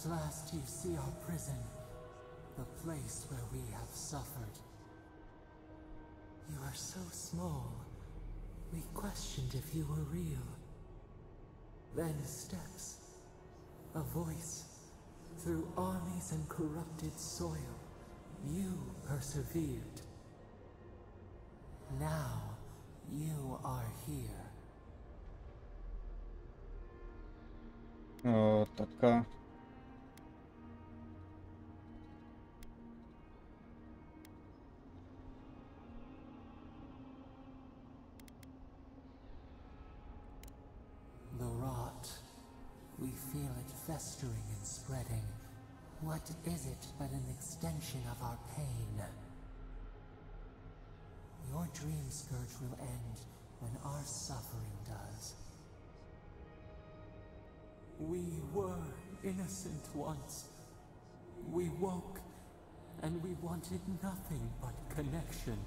At last you see our prison, the place where we have suffered. You are so small, we questioned if you were real. Then steps, a voice, through armies and corrupted soil, you persevered. Now, you are here. Така. The rot. We feel it festering and spreading. What is it but an extension of our pain? Your dream scourge will end when our suffering does. We were innocent once. We woke, and we wanted nothing but connection.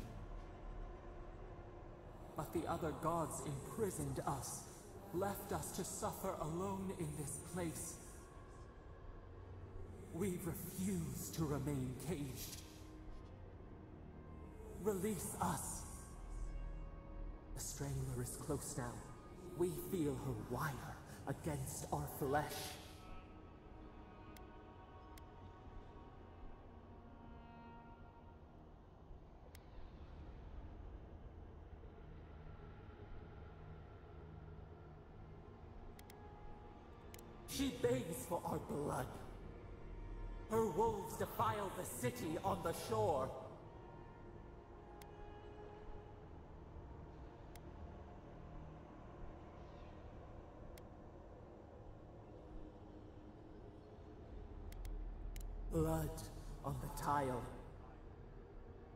But the other gods imprisoned us, left us to suffer alone in this place. We refuse to remain caged. Release us. The strangler is close now. We feel her wire against our flesh. She begs for our blood. Her wolves defile the city on the shore. Blood on the tile.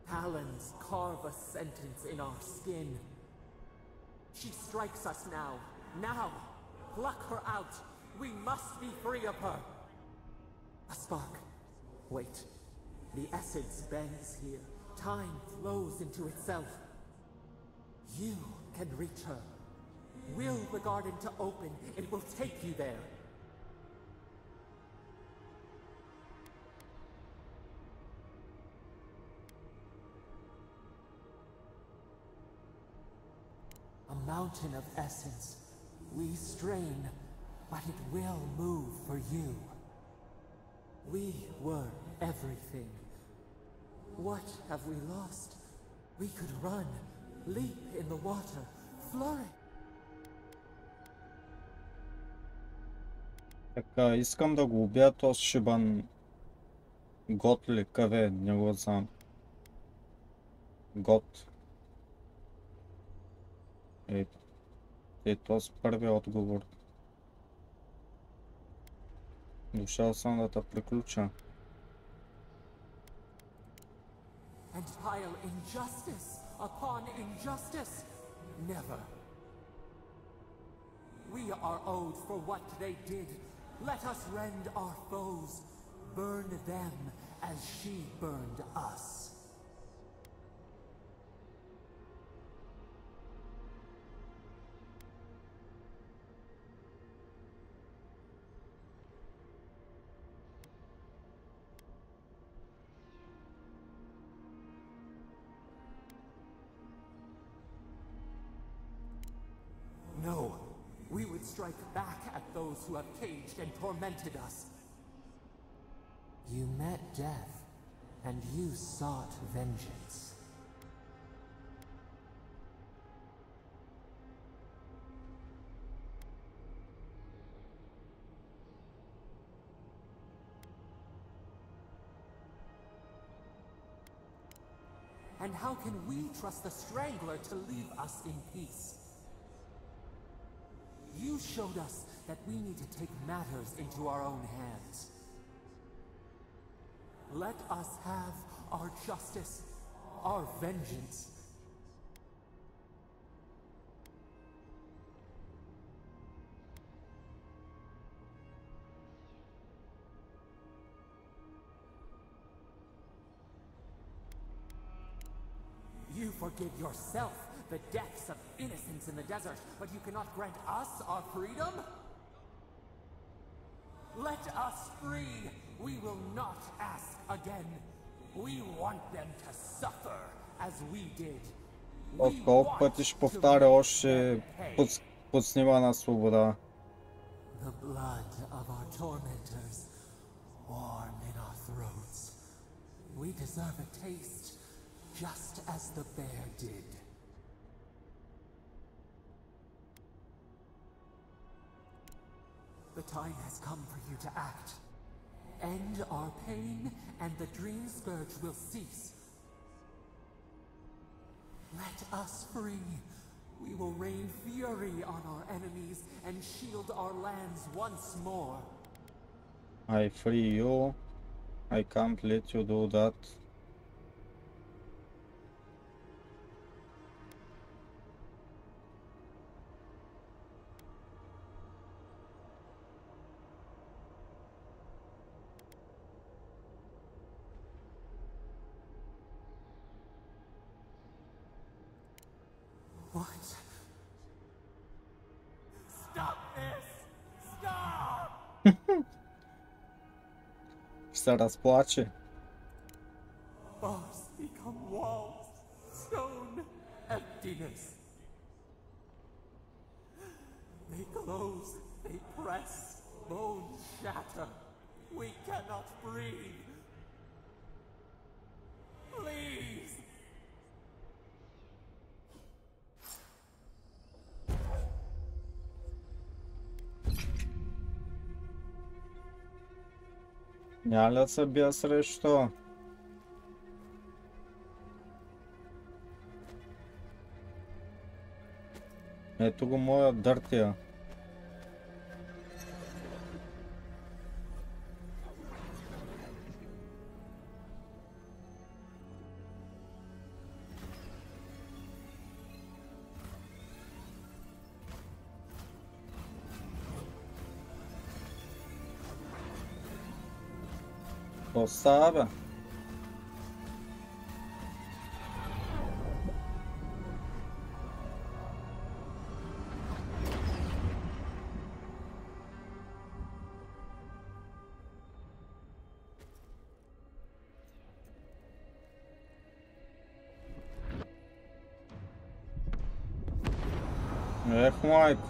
Talons carve a sentence in our skin. She strikes us now. Now! Pluck her out! We must be free of her! A spark. Wait. The essence bends here. Time flows into itself. You can reach her. Will the garden to open, it will take you there. A mountain of essence. We strain, but it will move for you. We were everything. What have we lost? We could run, leap in the water, flourish. Така, искам да го убия този шибан. Гот ли, къде? Не го знам. Гот. Този първият отговор. Дошъл съм да те приключа. And pile injustice upon injustice. Never. We are owed for what they did. Let us rend our foes. Burn them as she burned us. No, we would strike back at those who have caged and tormented us. You met death, and you sought vengeance. And how can we trust the Strangler to leave us in peace? You showed us that we need to take matters into our own hands. Let us have our justice, our vengeance. You forgive yourself the depths of innocence in the desert, but you cannot grant us our freedom? Let us free. We will not ask again. We want them to suffer as we did. От колко пъти ще повтаря още подснива на свобода. The blood of our tormentors warm in our throats. We deserve a taste, just as the bear did. The time has come for you to act. End our pain, and the dream scourge will cease. Let us free. We will rain fury on our enemies and shield our lands once more. I free you. I can't let you do that. What? Stop this! Stop! Се разплаче. Bars become walls, stone, emptiness. They close, they press, bones shatter. We cannot breathe. Please! Няма ли да се бия срещу? Ето го моя дъртия. Какво става, бе? Ех, майко.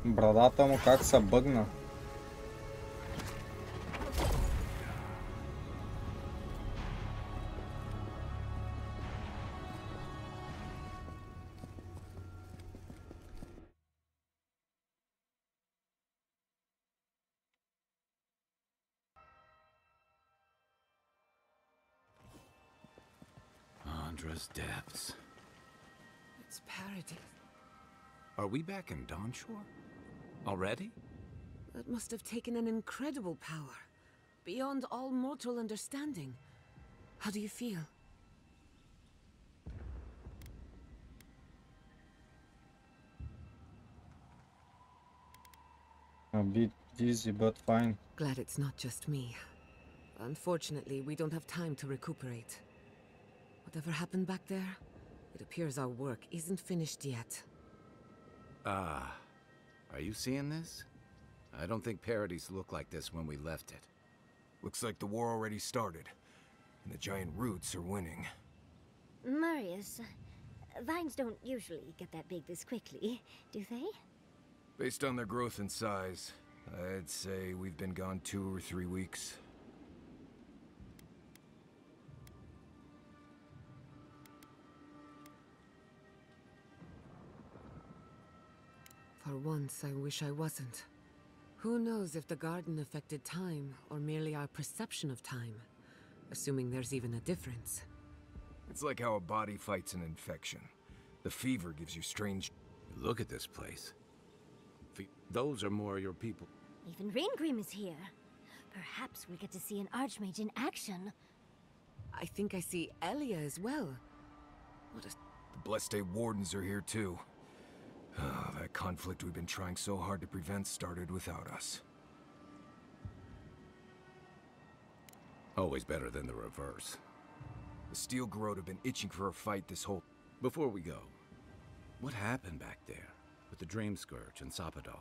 Брадата му как се бъгна. Andra's depths. It's paradise. Are we back in Dawnshore? Already? That must have taken an incredible power, beyond all mortal understanding. How do you feel? A bit dizzy, but fine. Glad it's not just me. Unfortunately, we don't have time to recuperate. Whatever happened back there, it appears our work isn't finished yet. Are you seeing this? I don't think Paradise looked like this when we left it. Looks like the war already started, and the giant roots are winning. Marius, vines don't usually get that big this quickly, do they? Based on their growth and size, I'd say we've been gone 2 or 3 weeks. For once, I wish I wasn't. Who knows if the garden affected time, or merely our perception of time, assuming there's even a difference. It's like how a body fights an infection. The fever gives you strange... Look at this place. Those are more your people. Even Raingrim is here. Perhaps we get to see an Archmage in action. I think I see Elia as well. What a... The Blessed Wardens are here too. That conflict we've been trying so hard to prevent started without us. Always better than the reverse. The Steel Garrote have been itching for a fight this whole... Before we go, what happened back there with the Dream Scourge and Sapadal?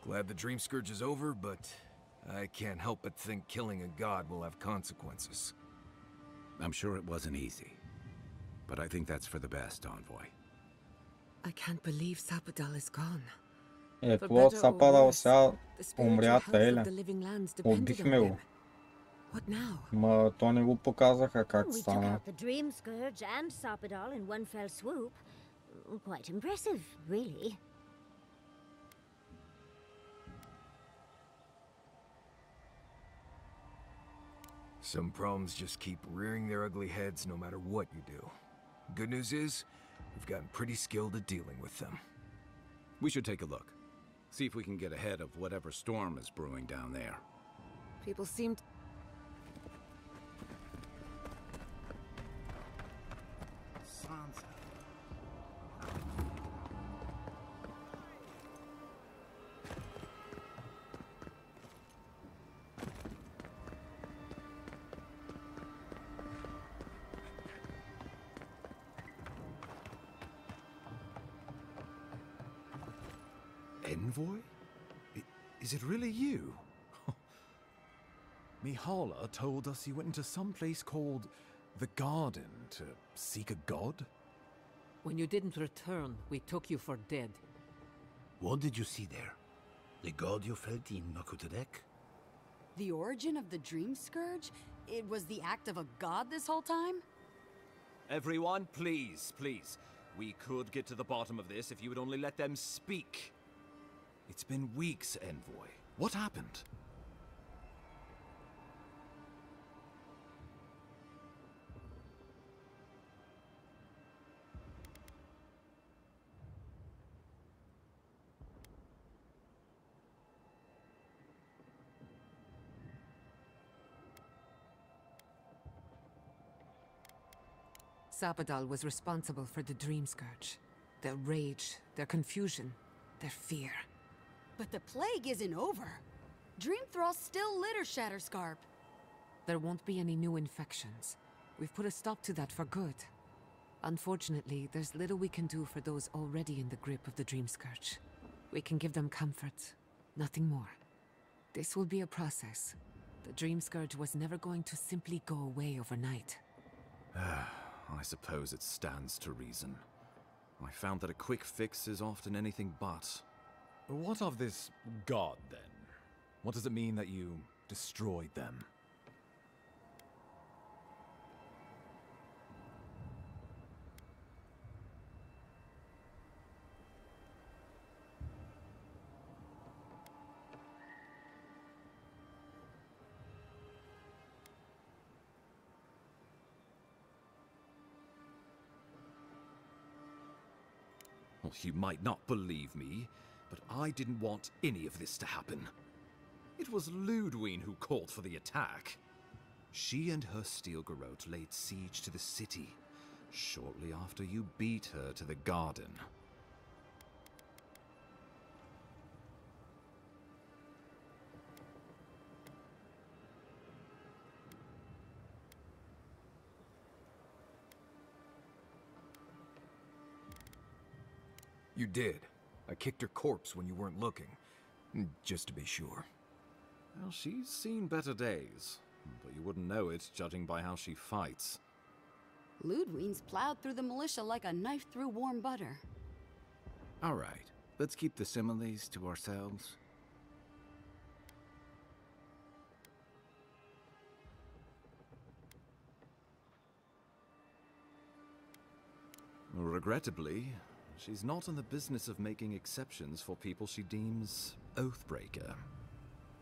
Glad the Dream Scourge is over, but I can't help but think killing a god will have consequences. I'm sure it wasn't easy, but I think that's for the best, Envoy. I can't believe Sapadal is gone. Какво от Сападал сега умря, Теля? Убихме го. What now? Ма то не го показаха как We took стана. out the Dream Scourge and Sapadal in one fell swoop. Quite impressive, really. Some problems just keep rearing their ugly heads no matter what you do. Good news is, we've gotten pretty skilled at dealing with them. We should take a look. See if we can get ahead of whatever storm is brewing down there. People seem to... Envoy? Is it really you? Mihala told us you went into some place called the Garden to seek a god? When you didn't return, we took you for dead. What did you see there? The god you felt in Makutadek? The origin of the Dream Scourge? It was the act of a god this whole time? Everyone, please, please. We could get to the bottom of this if you would only let them speak. It's been weeks, Envoy. What happened? Sapadal was responsible for the Dream Scourge. Their rage, their confusion, their fear. But the plague isn't over. Dream Thralls still litter Shatterscarp. There won't be any new infections. We've put a stop to that for good. Unfortunately, there's little we can do for those already in the grip of the Dream Scourge. We can give them comfort, nothing more. This will be a process. The Dream Scourge was never going to simply go away overnight. I suppose it stands to reason. I found that a quick fix is often anything but. What of this god, then? What does it mean that you destroyed them? Well, you might not believe me, but I didn't want any of this to happen. It was Ludwine who called for the attack. She and her steel garrote laid siege to the city, shortly after you beat her to the garden. You did. I kicked her corpse when you weren't looking. Just to be sure. Well, she's seen better days, but you wouldn't know it judging by how she fights. Ludwine's plowed through the militia like a knife through warm butter. All right, let's keep the similes to ourselves. Regrettably, she's not in the business of making exceptions for people she deems oathbreaker.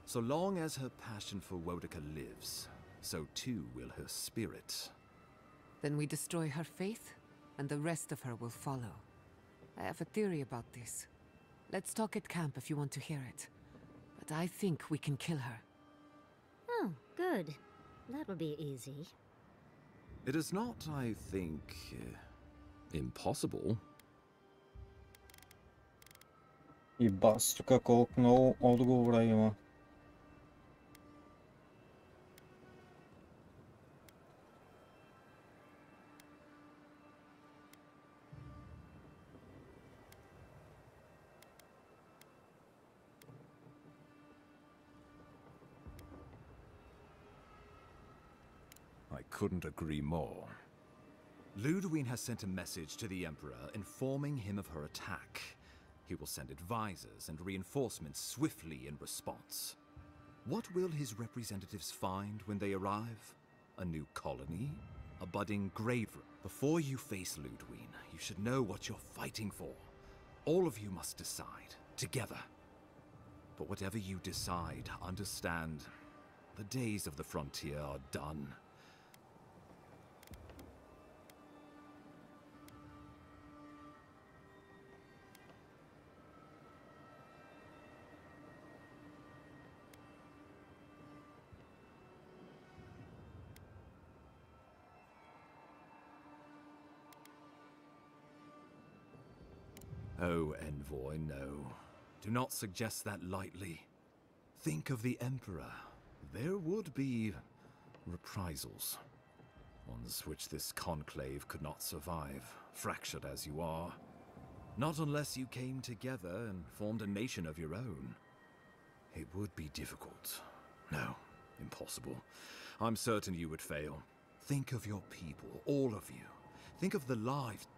So long as her passion for Wodika lives, so too will her spirit. Then we destroy her faith, and the rest of her will follow. I have a theory about this. Let's talk at camp if you want to hear it. But I think we can kill her. Oh, good. That will be easy. It is not, I think, impossible. И бас, тук колко много отговора има. couldn't agree more. Ludwig has sent a message to the Emperor informing him of her attack. He will send advisors and reinforcements swiftly in response. What will his representatives find when they arrive? A new colony? A budding grave? Before you face Ludwig, you should know what you're fighting for. All of you must decide, together. But whatever you decide, understand, the days of the frontier are done. Oh, Envoy, no. Do not suggest that lightly. Think of the Emperor. There would be reprisals. Ones which this conclave could not survive, fractured as you are. Not unless you came together and formed a nation of your own. It would be difficult. No, impossible. I'm certain you would fail. Think of your people, all of you. Think of the lives.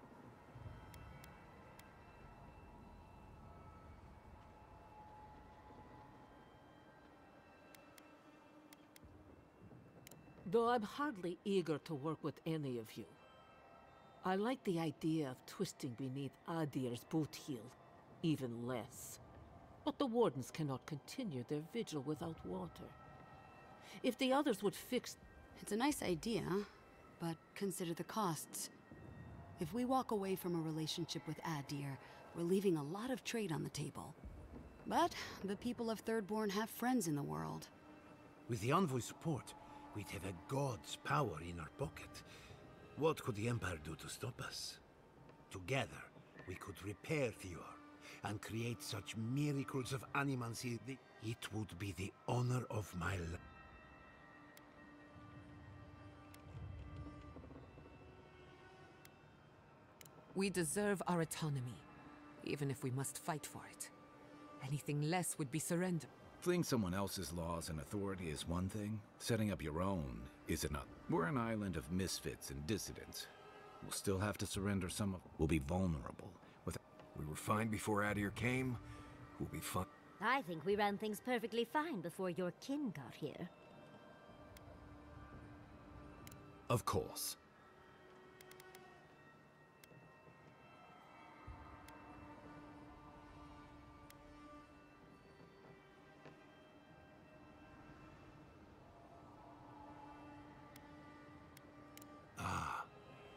Though I'm hardly eager to work with any of you. I like the idea of twisting beneath Adir's boot heel, even less. But the Wardens cannot continue their vigil without water. If the others would fix... It's a nice idea, but consider the costs. If we walk away from a relationship with Adir, we're leaving a lot of trade on the table. But the people of Thirdborn have friends in the world. With the Envoy's support, we'd have a god's power in our pocket. What could the Empire do to stop us? Together, we could repair Thior and create such miracles of animancy that it would be the honor of my life. We deserve our autonomy, even if we must fight for it. Anything less would be surrender. Fleeing someone else's laws and authority is one thing. Setting up your own is another. We're an island of misfits and dissidents. We'll still have to surrender some of... We'll be vulnerable. We were fine before Adir came. We'll be fine. I think we ran things perfectly fine before your kin got here. Of course.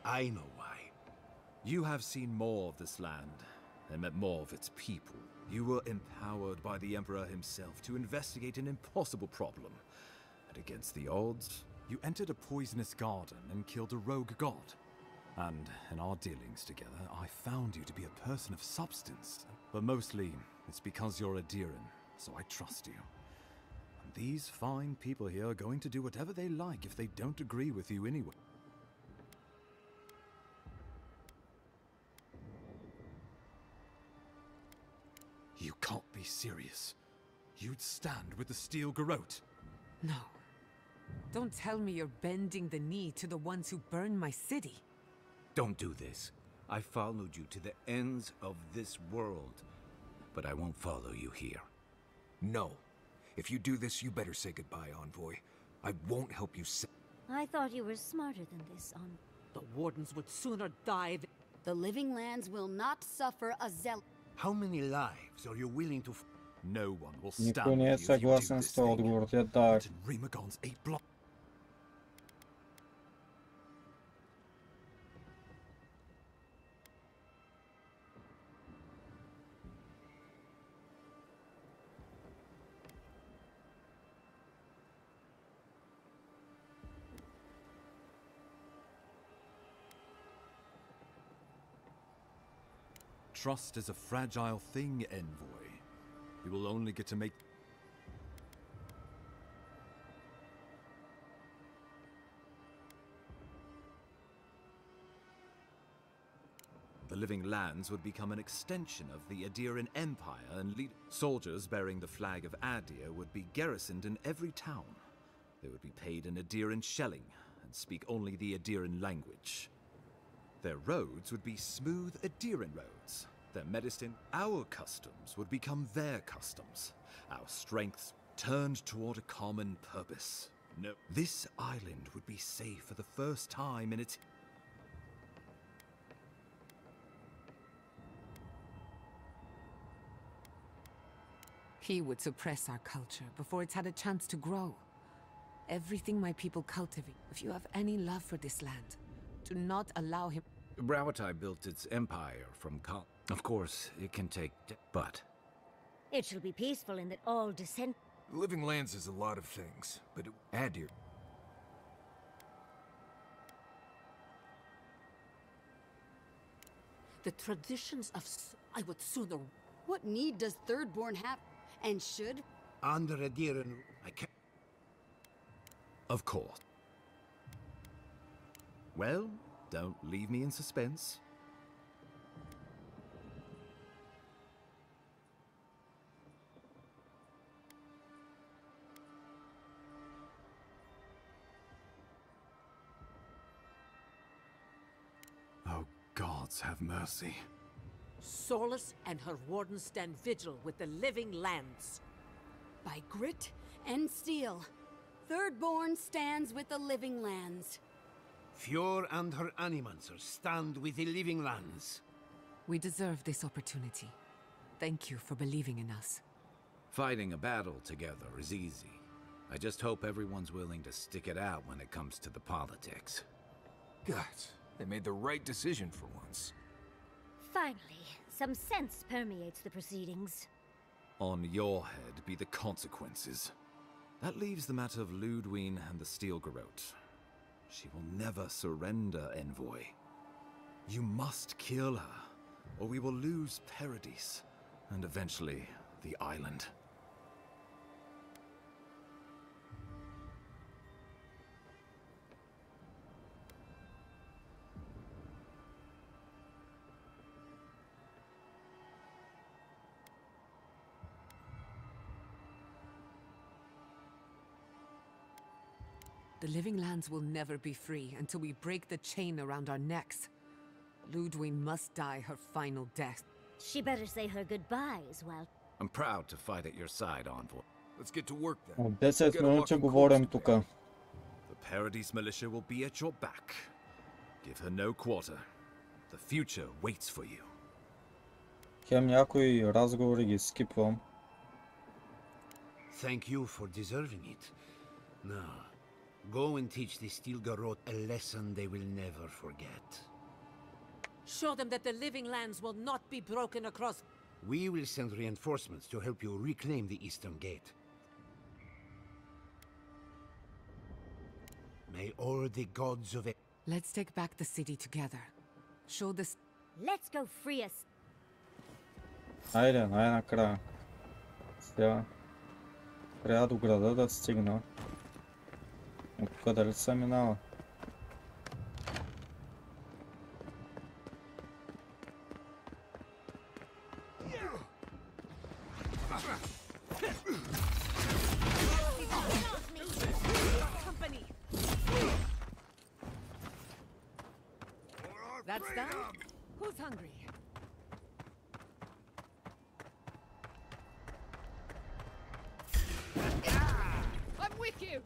I know why. You have seen more of this land and met more of its people. You were empowered by the Emperor himself to investigate an impossible problem. And against the odds, you entered a poisonous garden and killed a rogue god. And in our dealings together, I found you to be a person of substance. But mostly, it's because you're Adiran, so I trust you. And these fine people here are going to do whatever they like if they don't agree with you anyway. You can't be serious. You'd stand with the Steel Garrote. No. Don't tell me you're bending the knee to the ones who burned my city. Don't do this. I followed you to the ends of this world, but I won't follow you here. No. If you do this, you better say goodbye, Envoy. I won't help you I thought you were smarter than this, The Wardens would sooner die than... The Living Lands will not suffer a zealot. How many lives are you willing to... No one will Никто stand не with you if you do согласен this с твоим thing. отговорът. Так. Rimagon's 8 block. Trust is a fragile thing, Envoy. You will only get to make... The Living Lands would become an extension of the Adiran Empire, and soldiers bearing the flag of Adir would be garrisoned in every town. They would be paid in Adiran shelling, and speak only the Adiran language. Their roads would be smooth Adiran roads. Their medicine, our customs, would become their customs. Our strengths turned toward a common purpose. No, this island would be safe for the first time in its... He would suppress our culture before it's had a chance to grow. Everything my people cultivate. If you have any love for this land, do not allow him... Brawatai built its empire from Of course, it can take... but... It shall be peaceful in that all descent... Living lands is a lot of things, but Adir... The traditions of... I would sooner... What need does Thirdborn have? And should? Under Adiran, I can't... Of course. Well, don't leave me in suspense. Oh, gods have mercy. Sorlus and her wardens stand vigil with the living lands. By grit and steel, Thirdborn stands with the living lands. Fjord and her animancers stand with the living lands. We deserve this opportunity. Thank you for believing in us. Fighting a battle together is easy. I just hope everyone's willing to stick it out when it comes to the politics. God, they made the right decision for once. Finally, some sense permeates the proceedings. On your head be the consequences. That leaves the matter of Ludwine and the Steel Garrote. She will never surrender, Envoy. You must kill her, or we will lose Paradis, and eventually the island. The living lands will never be free until we break the chain around our necks. Ludwine must die her final death. She better say her goodbyes while... I'm proud to fight at your side, Envoy. Let's get to work then. От 10 минути говорим тука. The Paradis militia will be at your back. Give her no quarter. The future waits for you. Хем някои разговори ги скипвам. Thank you for deserving it. Now, go and teach the Steel Garrote a lesson they will never forget. Show them that the living lands will not be broken across... We will send reinforcements to help you reclaim the Eastern Gate. May all the gods of it... Let's take back the city together. Show this... Let's go free us. Айде, най-накрая. Сега трябва до града да стигна. Откъде ли се минава? That's done? Who's hungry? I'm with you!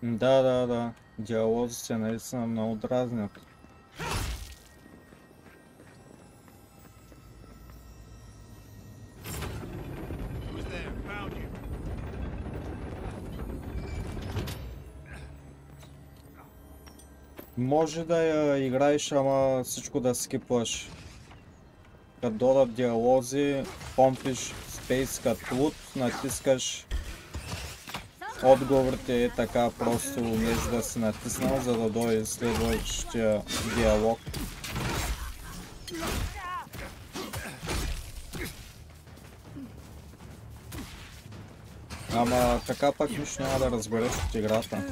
Да. Диалозите наистина много дразнят. Може да я играеш, ама всичко да скипваш. Като додат диалози, помпиш Space като лут, натискаш отговорите е така просто нещо да си натиснал, за да дойде следващия диалог. Ама така пък нищо няма да разбереш от играта.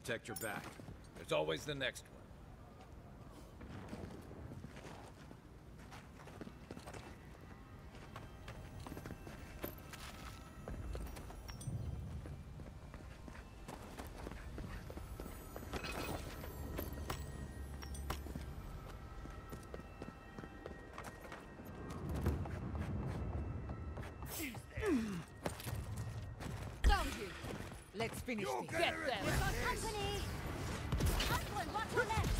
Protect your back. There's always the next one. Let's finish this. Get them! We've got company! Upward, watch your left!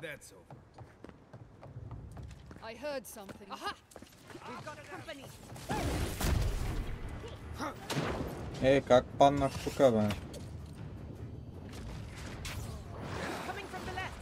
That's over. I heard something. Aha! We've got company. Как паднах тука, бе? Coming from the left.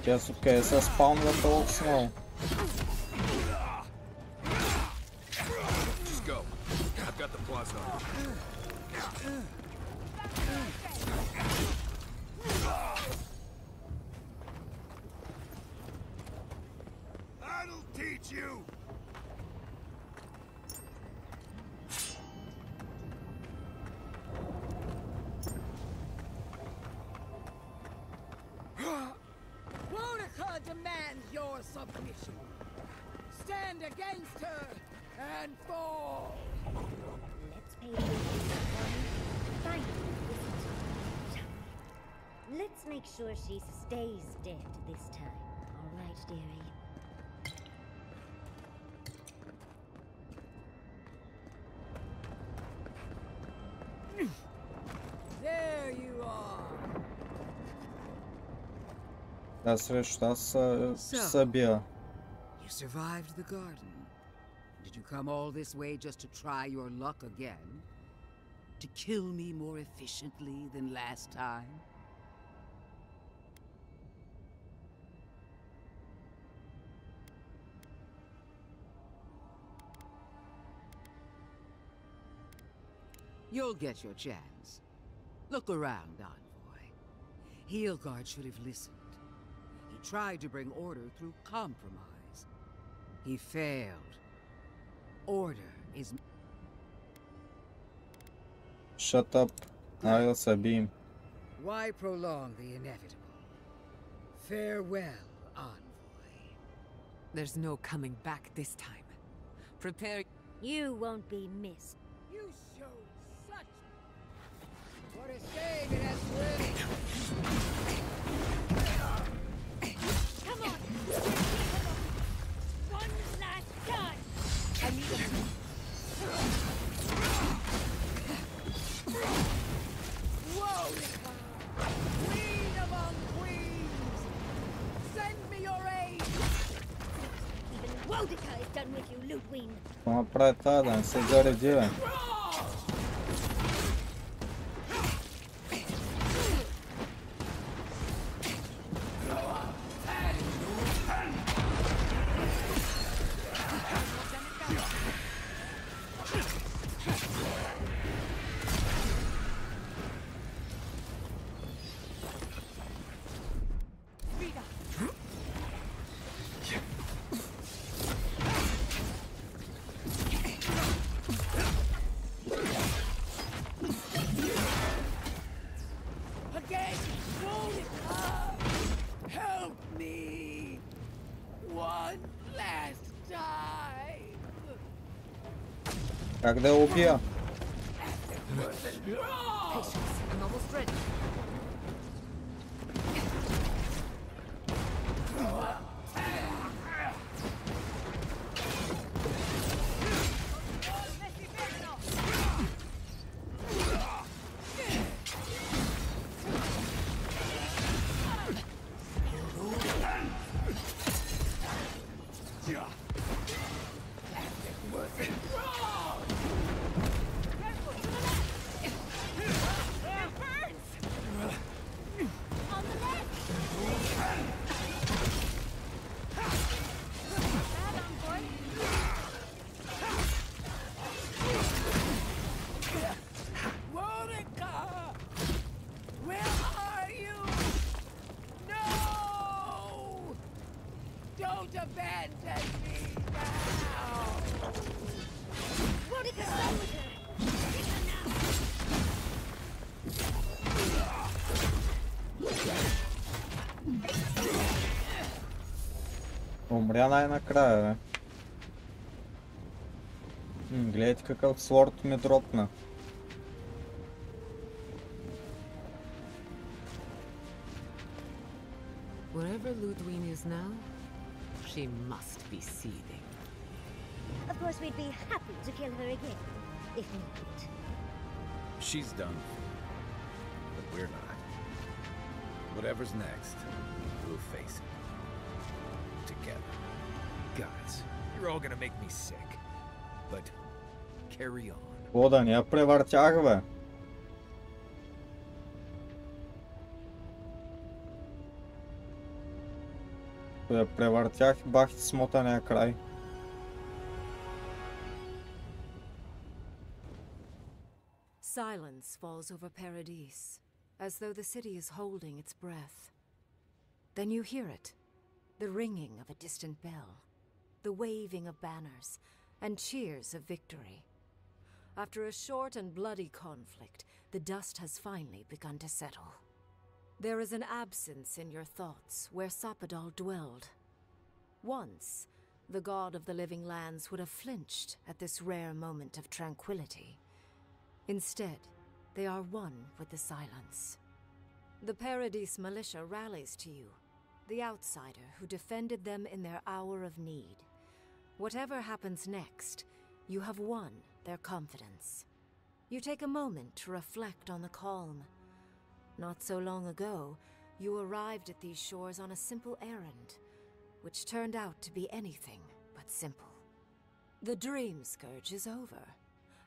Тя сука се спаунва толкова много. Just go. I've got the plaza. I'll teach you. punish you. Stand against her and fall. Let's pay attention. Finally, let's make sure she stays dead this time. All right, dearie. There you are. Да срещу събира. You survived the garden. Did you come all this way just to try your luck again? To kill me more efficiently than last time? You'll get your chance. Look around, Envoy. Heelguard should have listened. He tried to bring order through compromise. He failed. Order is... Shut up. I'll Sabim. Why prolong the inevitable? Farewell, Envoy. There's no coming back this time. Prepare... You won't be missed. You showed such... What a shame it has to end. Come on! One last time! I need a... Whoa! Queen among queens! Send me your aid! Even Wodica is done with you, Ludwig. Какво направи това да не се зареди, бе? Again! Wodica! Help me! One last time! Как да я убия? Patience. I'm almost ready. Wodica! Where are you? No! Don't abandon me now! Wodica, stay with her! Get her now! Умря най-накрая, бе. Гледайте какъв сворд ми дропна. Wherever Ludwig is now, she must be seething. Of course, we'd be happy to kill her again, if needed. She's done. But we're not. Whatever's next, we'll face it. Together. Guys, you're all gonna make me sick. But carry on. Какво да не я превъртях, бе? Ако я превъртях, бах ти смотания край. Silence falls over Paradise, as though the city is holding its breath. Then you hear it, the ringing of a distant bell, the waving of banners, and cheers of victory. After a short and bloody conflict, the dust has finally begun to settle. There is an absence in your thoughts where Sapadal dwelled. Once, the god of the living lands would have flinched at this rare moment of tranquility. Instead, they are one with the silence. The Paradis militia rallies to you, the outsider who defended them in their hour of need. Whatever happens next, you have won their confidence. You take a moment to reflect on the calm. Not so long ago, you arrived at these shores on a simple errand, which turned out to be anything but simple. The Dream Scourge is over,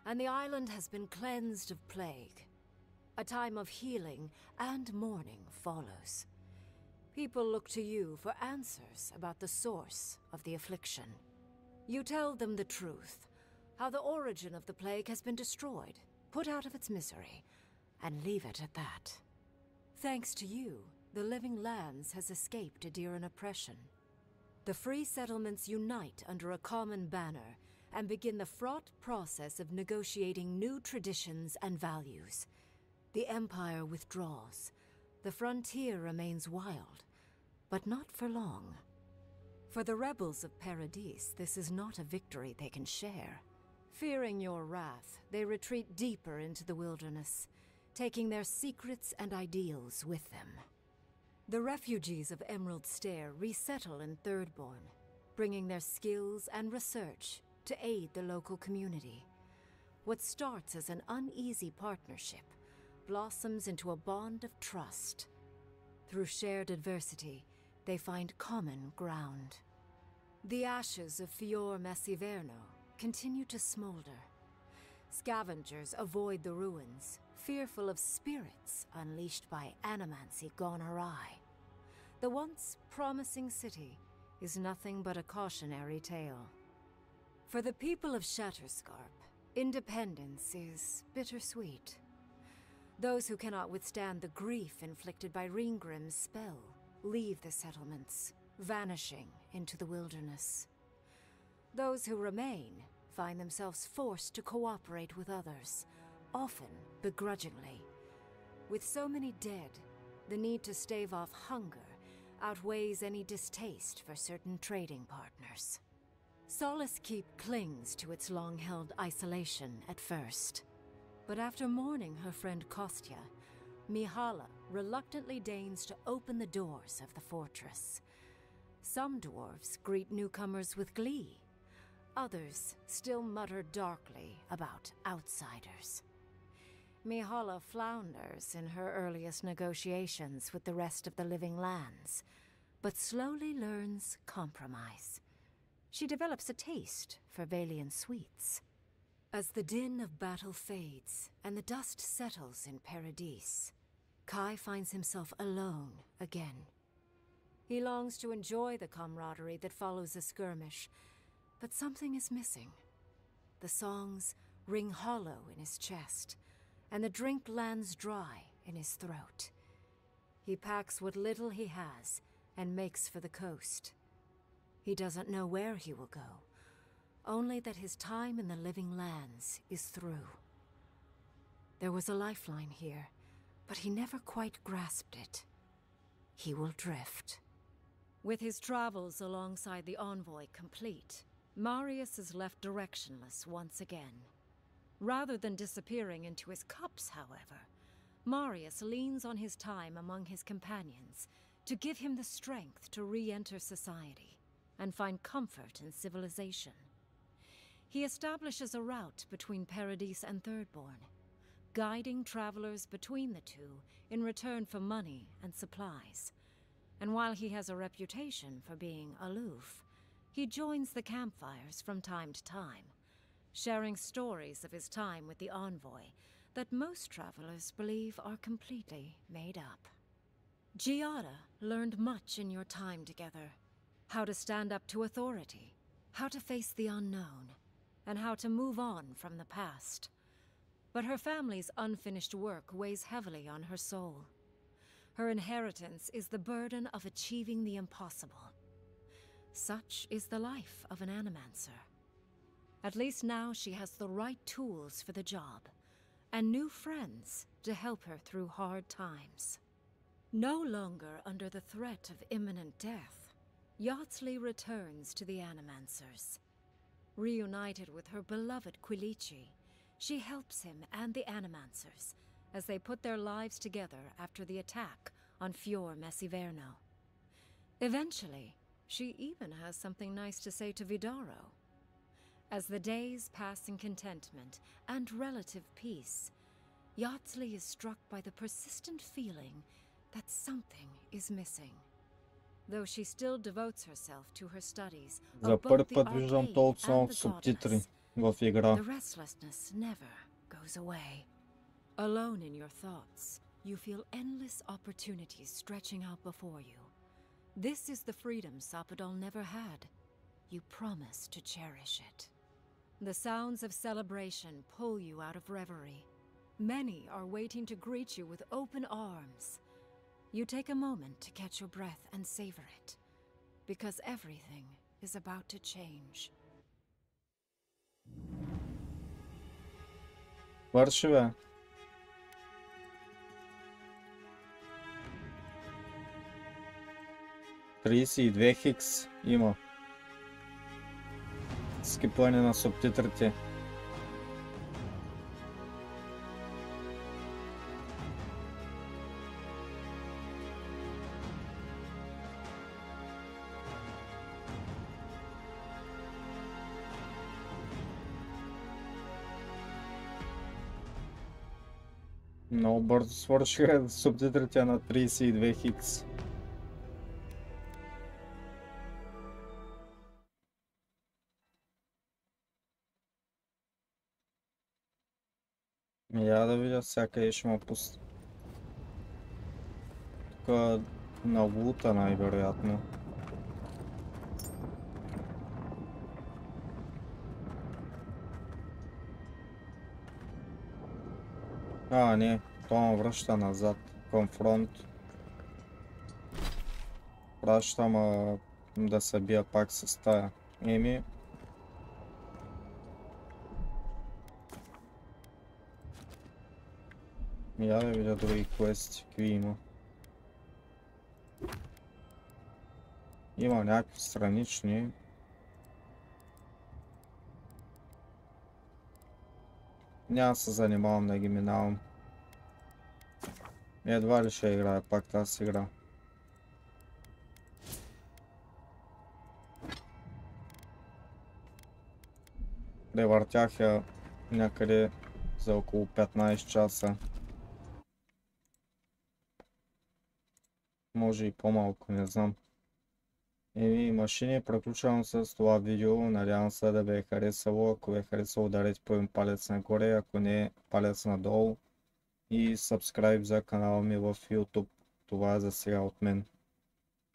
and the island has been cleansed of plague. A time of healing and mourning follows. People look to you for answers about the source of the affliction. You tell them the truth, how the origin of the plague has been destroyed, put out of its misery, and leave it at that. Thanks to you, the living lands has escaped Adiran oppression. The free settlements unite under a common banner and begin the fraught process of negotiating new traditions and values. The Empire withdraws. The frontier remains wild, but not for long. For the rebels of Paradis, this is not a victory they can share. Fearing your wrath, they retreat deeper into the wilderness, taking their secrets and ideals with them. The refugees of Emerald Stair resettle in Thirdborn, bringing their skills and research to aid the local community. What starts as an uneasy partnership blossoms into a bond of trust. Through shared adversity, they find common ground. The ashes of Fior Messiverno continue to smolder. Scavengers avoid the ruins, fearful of spirits unleashed by animancy gone awry. The once promising city is nothing but a cautionary tale. For the people of Shatterscarp, independence is bittersweet. Those who cannot withstand the grief inflicted by Ringgrim's spell leave the settlements, vanishing into the wilderness. Those who remain find themselves forced to cooperate with others, often begrudgingly. With so many dead, the need to stave off hunger outweighs any distaste for certain trading partners. Solace Keep clings to its long-held isolation at first. But after mourning her friend Kostya, Mihala reluctantly deigns to open the doors of the fortress. Some dwarves greet newcomers with glee. Others still mutter darkly about outsiders. Mihala flounders in her earliest negotiations with the rest of the living lands, but slowly learns compromise. She develops a taste for Valian sweets. As the din of battle fades and the dust settles in Paradis, Kai finds himself alone again. He longs to enjoy the camaraderie that follows a skirmish, but something is missing. The songs ring hollow in his chest, and the drink lands dry in his throat. He packs what little he has and makes for the coast. He doesn't know where he will go, only that his time in the living lands is through. There was a lifeline here, but he never quite grasped it. He will drift. With his travels alongside the envoy complete, Marius is left directionless once again. Rather than disappearing into his cups, however, Marius leans on his time among his companions to give him the strength to re-enter society and find comfort in civilization. He establishes a route between Paradis and Thirdborn, guiding travelers between the two in return for money and supplies. And while he has a reputation for being aloof, he joins the campfires from time to time, sharing stories of his time with the envoy that most travelers believe are completely made up. Giada learned much in your time together. How to stand up to authority, how to face the unknown, and how to move on from the past. But her family's unfinished work weighs heavily on her soul. Her inheritance is the burden of achieving the impossible. Such is the life of an animancer. At least now she has the right tools for the job, and new friends to help her through hard times. No longer under the threat of imminent death, Yardsley returns to the Animancers. Reunited with her beloved Quilici, she helps him and the Animancers as they put their lives together after the attack on Fior Messiverno. Eventually, she even has something nice to say to Vidaro. As the days pass in contentment and relative peace, Yardsley is struck by the persistent feeling that something is missing. Though she still devotes herself to her studies За of първи both the път виждам arcane толкова and много the субтитри godless, в игра. the restlessness never goes away. Alone in your thoughts, you feel endless opportunities stretching out before you. This is the freedom Sapadol never had. You promise to cherish it. The sounds of celebration pull you out of reverie. Many are waiting to greet you with open arms. You take a moment to catch your breath and savor it, because everything is about to change. Върши, бе. $32 хикс има. Скипване на субтитрите. Много бързо свършиха субтитрите на 32 хикс. Я да видя, всякъде ще му пусна. Тук на лута най-вероятно. Не, то ме връща назад към фронт. Праща ма да се бия пак с тая. Я да видя други квести, какви има. Има някакви странични. Няма се занимавам да ги минавам. Едва ли ще играя пак тази игра. Превъртях я някъде за около 15 часа. Може и по-малко, не знам. Машини, приключвам с това видео. Надявам се да ви е харесало. Ако ви е харесало, ударете по един палец нагоре, ако не, палец надолу. И subscribe за канала ми в YouTube. Това е за сега от мен.